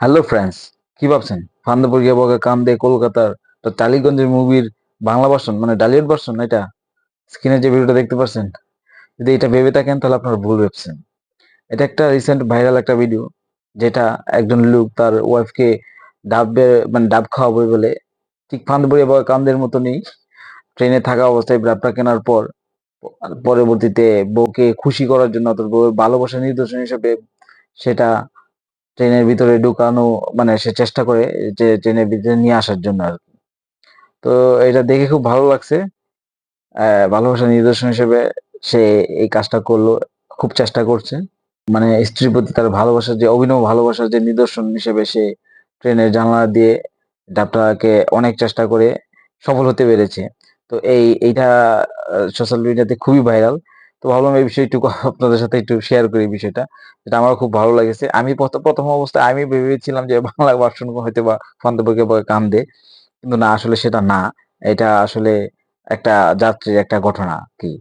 Hello friends, কি ভাবছেন? ফান্দপুর গিয়ে বগে কান্দে কলকাতার টালিগঞ্জের মুভির বাংলা ভার্সন মানে ডালিউড ভার্সন এটা স্ক্রিনে যে ভিডিওটা দেখতে পাচ্ছেন, যদি এটা ভেবে থাকেন তাহলে আপনারা ভুল ভাবছেন। এটা একটা রিসেন্ট ভাইরাল একটা ভিডিও, যেটা একজন লোক তার ওয়াইফকে ডাব খাওয়াবে বলে ঠিক ফান্দপুরিয়া বগে কান্দের মতনই ট্রেনে থাকা অবস্থায় ডাবটা কেনার পর পরবর্তীতে বউকে খুশি করার জন্য অর্থাৎ বউয়ের ভালোবাসার নিদর্শন হিসেবে সেটা ট্রেনের ভিতরে ঢুকানো, মানে সে চেষ্টা করে যে ট্রেনের ভিতরে নিয়ে আসার জন্য আর কি। তো এটা দেখে খুব ভালো লাগছে। ভালোবাসার নিদর্শন হিসেবে সে এই কাজটা করলো, খুব চেষ্টা করছে। মানে স্ত্রীর প্রতি তার ভালোবাসার যে অভিনব ভালোবাসার যে নিদর্শন হিসেবে সে ট্রেনের জানালা দিয়ে ডাবটাকে অনেক চেষ্টা করে সফল হতে পেরেছে। তো এইটা সোশ্যাল মিডিয়াতে খুবই ভাইরাল। তো ভাবলাম এই বিষয়টুকু আপনাদের সাথে একটু শেয়ার করি বিষয়টা। যেটা আমারও খুব ভালো লেগেছে। আমি প্রথম অবস্থায় আমি ভেবেছিলাম যে বাংলা ভার্সন হয়তোবা ফান্দে বগে কান্দে। কিন্তু না, আসলে সেটা না। এটা আসলে একটা যাত্রীর একটা ঘটনা আরকি।